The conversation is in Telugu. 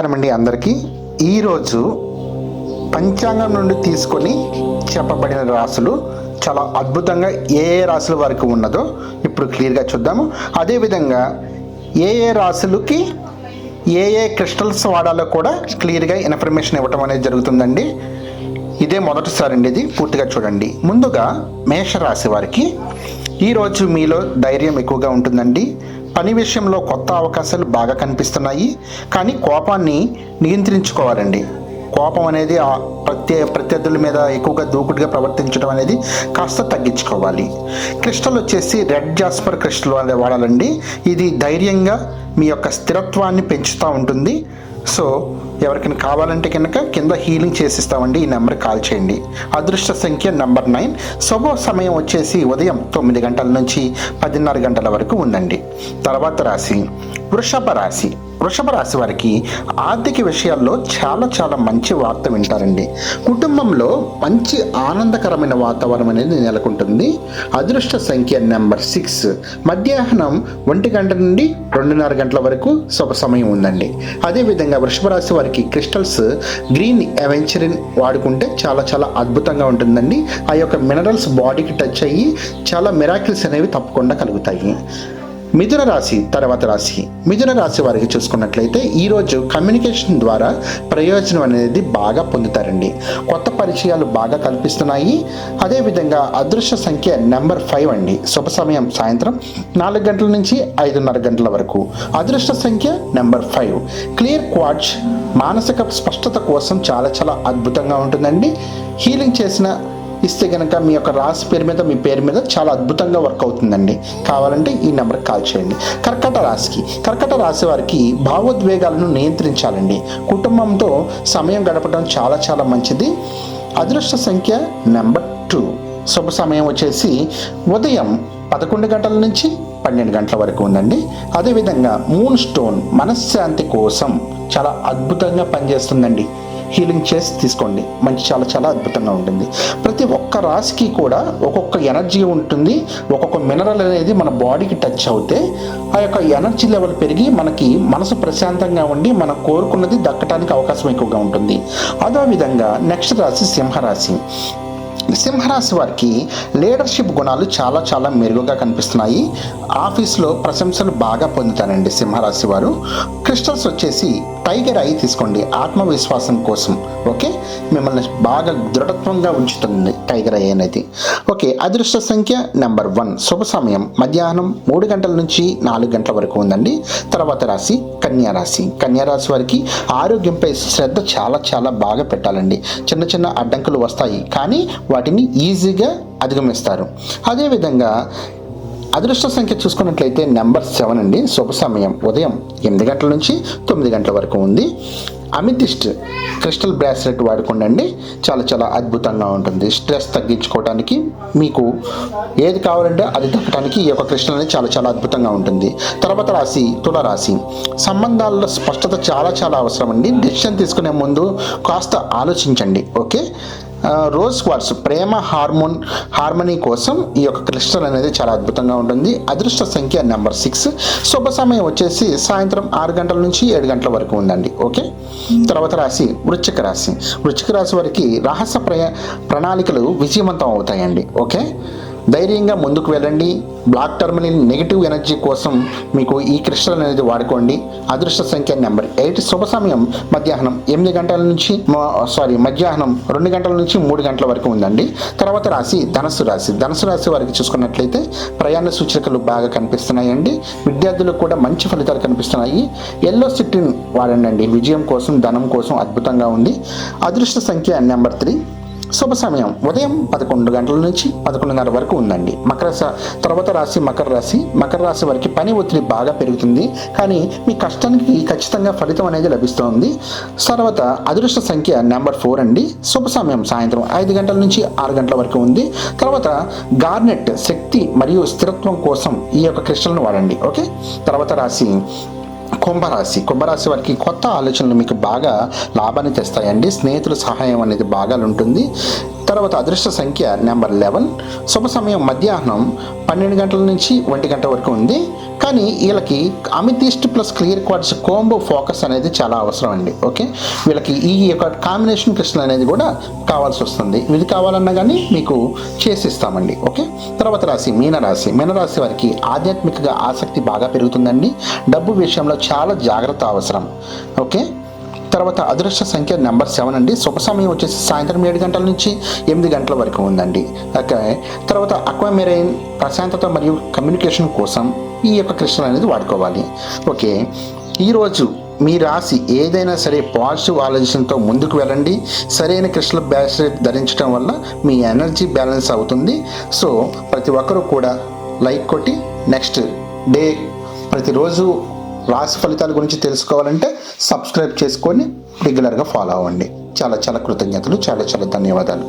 నమస్కారమండి అందరికీ. ఈరోజు పంచాంగం నుండి తీసుకొని చెప్పబడిన రాసులు చాలా అద్భుతంగా ఏ రాసుల వరకు ఉన్నదో ఇప్పుడు క్లియర్గా చూద్దాము. అదేవిధంగా ఏ రాసులకి ఏ క్రిస్టల్స్ వాడాలో కూడా క్లియర్గా ఇన్ఫర్మేషన్ ఇవ్వటం అనేది జరుగుతుందండి. ఇదే మొదటిసారి అండి, ఇది పూర్తిగా చూడండి. ముందుగా మేషరాశి వారికి ఈరోజు మీలో ధైర్యం ఎక్కువగా ఉంటుందండి. పని విషయంలో కొత్త అవకాశాలు బాగా కనిపిస్తున్నాయి, కానీ కోపాన్ని నియంత్రించుకోవాలండి. కోపం అనేది ప్రత్యర్థుల మీద ఎక్కువగా దూకుడుగా ప్రవర్తించడం అనేది కాస్త తగ్గించుకోవాలి. క్రిస్టల్ వచ్చేసి రెడ్ జాస్పర్ క్రిస్టల్ వాడాలండి. ఇది ధైర్యంగా మీ యొక్క స్థిరత్వాన్ని పెంచుతూ ఉంటుంది. సో ఎవరికైనా కావాలంటే కనుక కింద హీలింగ్ చేసిస్తామండి. ఈ నెంబర్ కాల్ చేయండి. అదృష్ట సంఖ్య నెంబర్ 9. శుభ సమయం వచ్చేసి ఉదయం 9 గంటల నుంచి 10:30 గంటల వరకు ఉందండి. తర్వాత రాశి వృషభ రాశి. వృషభ రాశి వారికి ఆర్థిక విషయాల్లో చాలా మంచి వార్త వింటారండి. కుటుంబంలో మంచి ఆనందకరమైన వాతావరణం అనేది నెలకొంటుంది. అదృష్ట సంఖ్య నెంబర్ 6. మధ్యాహ్నం 1 గంట నుండి 2:30 గంటల వరకు శుభ సమయం ఉందండి. అదేవిధంగా వృషభ రాశి వారికి క్రిస్టల్స్ గ్రీన్ అవెంచరిన్ వాడుకుంటే చాలా అద్భుతంగా ఉంటుందండి. ఆ యొక్క మినరల్స్ బాడీకి టచ్ అయ్యి చాలా మిరాకిల్స్ అనేవి తప్పకుండా కలుగుతాయి. మిథున రాశి తర్వాత రాశి. మిథున రాశి వారికి చూసుకున్నట్లయితే ఈరోజు కమ్యూనికేషన్ ద్వారా ప్రయోజనం అనేది బాగా పొందుతారండి. కొత్త పరిచయాలు బాగా కల్పిస్తున్నాయి. అదేవిధంగా అదృష్ట సంఖ్య నెంబర్ 5 అండి. శుభ సమయం సాయంత్రం 4 గంటల నుంచి 5:30 గంటల వరకు. అదృష్ట సంఖ్య నెంబర్ 5. క్లియర్ క్వార్ట్జ్ మానసిక స్పష్టత కోసం చాలా అద్భుతంగా ఉంటుందండి. హీలింగ్ చేసిన ఇస్తే కనుక మీ యొక్క రాశి పేరు మీద మీ పేరు మీద చాలా అద్భుతంగా వర్క్ అవుతుందండి. కావాలంటే ఈ నెంబర్కి కాల్ చేయండి. కర్కట రాశి వారికి భావోద్వేగాలను నియంత్రించాలండి. కుటుంబంతో సమయం గడపడం చాలా మంచిది. అదృష్ట సంఖ్య నెంబర్ 2. శుభ సమయం వచ్చేసి ఉదయం 11 గంటల నుంచి 12 గంటల వరకు ఉందండి. అదేవిధంగా మూన్ స్టోన్ మనశ్శాంతి కోసం చాలా అద్భుతంగా పనిచేస్తుందండి. హీలింగ్ చేసి తీసుకోండి. మంచి చాలా అద్భుతంగా ఉంటుంది. ప్రతి ఒక్క రాశికి కూడా ఒక్కొక్క ఎనర్జీ ఉంటుంది. ఒక్కొక్క మినరల్ అనేది మన బాడీకి టచ్ అవుతే ఆ యొక్క ఎనర్జీ లెవెల్ పెరిగి మనకి మనసు ప్రశాంతంగా ఉండి మనం కోరుకున్నది దక్కడానికి అవకాశం ఎక్కువగా ఉంటుంది. అదేవిధంగా నెక్స్ట్ రాశి సింహరాశి. సింహరాశి వారికి లీడర్షిప్ గుణాలు చాలా మెరుగుగా కనిపిస్తున్నాయి. ఆఫీస్లో ప్రశంసలు బాగా పొందుతారండి సింహరాశి వారు. క్రిస్టల్స్ వచ్చేసి టైగర్ ఐ తీసుకోండి ఆత్మవిశ్వాసం కోసం. ఓకే, మిమ్మల్ని బాగా దృఢత్వంగా ఉంచుతుంది టైగర్ ఐ అనేది. ఓకే, అదృష్ట సంఖ్య నెంబర్ 1. శుభ సమయం మధ్యాహ్నం 3 గంటల నుంచి 4 గంటల వరకు ఉందండి. తర్వాత రాశి కన్యారాశి. కన్యారాశి వారికి ఆరోగ్యంపై శ్రద్ధ చాలా బాగా పెట్టాలండి. చిన్న అడ్డంకులు వస్తాయి, కానీ వాటిని ఈజీగా అధిగమిస్తారు. అదేవిధంగా అదృష్ట సంఖ్య చూసుకున్నట్లయితే నెంబర్ 7 అండి. శుభ సమయం ఉదయం 8 గంటల నుంచి 9 గంటల వరకు ఉంది. అమితిస్ట్ క్రిస్టల్ బ్రాస్లెట్ వాడుకోండి. చాలా అద్భుతంగా ఉంటుంది. స్ట్రెస్ తగ్గించుకోవడానికి మీకు ఏది కావాలంటే అది దక్కడానికి ఈ యొక్క క్రిస్టల్ అనేది చాలా అద్భుతంగా ఉంటుంది. తర్వాత రాశి తులారాశి. సంబంధాల్లో స్పష్టత చాలా అవసరం అండి. డెసిషన్ తీసుకునే ముందు కాస్త ఆలోచించండి. ఓకే, రోజ్ క్వార్ట్స్ ప్రేమ హార్మనీ కోసం ఈ యొక్క క్రిస్టల్ అనేది చాలా అద్భుతంగా ఉంటుంది. అదృష్ట సంఖ్య నెంబర్ 6. శుభ సమయం వచ్చేసి సాయంత్రం 6 గంటల నుంచి 7 గంటల వరకు ఉందండి. ఓకే, తర్వాత రాశి వృశ్చిక రాశి. వృశ్చిక రాశి వారికి రహస్య ప్రణాళికలు విజయవంతం అవుతాయండి. ఓకే, ధైర్యంగా ముందుకు వెళ్ళండి. బ్లాక్ టర్మినల్ నెగిటివ్ ఎనర్జీ కోసం మీకు ఈ క్రిస్టల్ అనేది వాడుకోండి. అదృష్ట సంఖ్య నెంబర్ 8. శుభ సమయం మధ్యాహ్నం 2 గంటల నుంచి 3 గంటల వరకు ఉందండి. తర్వాత రాశి ధనుసు రాశి. ధనుసు రాశి వారికి చూసుకున్నట్లయితే ప్రయాణ సూచికలు బాగా కనిపిస్తున్నాయండి. విద్యార్థులకు కూడా మంచి ఫలితాలు కనిపిస్తున్నాయి. ఎల్లో సిట్టిన్ వాడండి. విజయం కోసం ధనం కోసం అద్భుతంగా ఉంది. అదృష్ట సంఖ్య నెంబర్ 3. శుభ సమయం ఉదయం 11 గంటల నుంచి 11:30 వరకు ఉందండి. తర్వాత రాశి మకర రాశి. మకర రాశి వారికి పని ఒత్తిడి బాగా పెరుగుతుంది, కానీ మీ కష్టానికి ఖచ్చితంగా ఫలితం అనేది లభిస్తుంది. తర్వాత అదృష్ట సంఖ్య నెంబర్ 4 అండి. శుభ సమయం సాయంత్రం 5 గంటల నుంచి 6 గంటల వరకు ఉంది. తర్వాత గార్నెట్ శక్తి మరియు స్థిరత్వం కోసం ఈ యొక్క క్రిస్టల్ను వాడండి. ఓకే, తర్వాత రాశి కుంభరాశి వారికి కొత్త ఆలోచనలు మీకు బాగా లాభాన్ని తెస్తాయండి. స్నేహితుల సహాయం అనేది బాగా ఉంటుంది. తర్వాత అదృష్ట సంఖ్య నెంబర్ 11. శుభ సమయం మధ్యాహ్నం 12 గంటల నుంచి 1 గంట వరకు ఉంది. కానీ వీళ్ళకి amethyst plus clear quartz combo focus అనేది చాలా అవసరం అండి. ఓకే, వీళ్ళకి ఈ యొక్క కాంబినేషన్ క్రిస్టల్ అనేది కూడా కావాల్సి వస్తుంది. ఇది కావాలన్నా కానీ మీకు చేసిస్తామండి. ఓకే, తర్వాత రాశి మీనరాశి. మీనరాశి వారికి ఆధ్యాత్మికగా ఆసక్తి బాగా పెరుగుతుందండి. డబ్బు విషయంలో చాలా జాగ్రత్త అవసరం. ఓకే, తర్వాత అదృష్ట సంఖ్య నెంబర్ 7 అండి. శుభ సమయం వచ్చేసి సాయంత్రం 7 గంటల నుంచి 8 గంటల వరకు ఉందండి. ఓకే, తర్వాత అక్వామెరైన్ ప్రశాంతత మరియు కమ్యూనికేషన్ కోసం ఈ యొక్క క్రిస్టల్ అనేది వాడుకోవాలి. ఓకే, ఈరోజు మీ రాశి ఏదైనా సరే పాజిటివ్ ఆలోచనతో ముందుకు వెళ్ళండి. సరైన క్రిస్టల్ బ్రాస్లెట్ ధరించడం వల్ల మీ ఎనర్జీ బ్యాలెన్స్ అవుతుంది. సో ప్రతి ఒక్కరూ కూడా లైక్ కొట్టి నెక్స్ట్ డే ప్రతిరోజు రాశి ఫలితాల గురించి తెలుసుకోవాలంటే సబ్స్క్రైబ్ చేసుకొని రెగ్యులర్గా ఫాలో అవ్వండి. చాలా చాలా కృతజ్ఞతలు, చాలా చాలా ధన్యవాదాలు.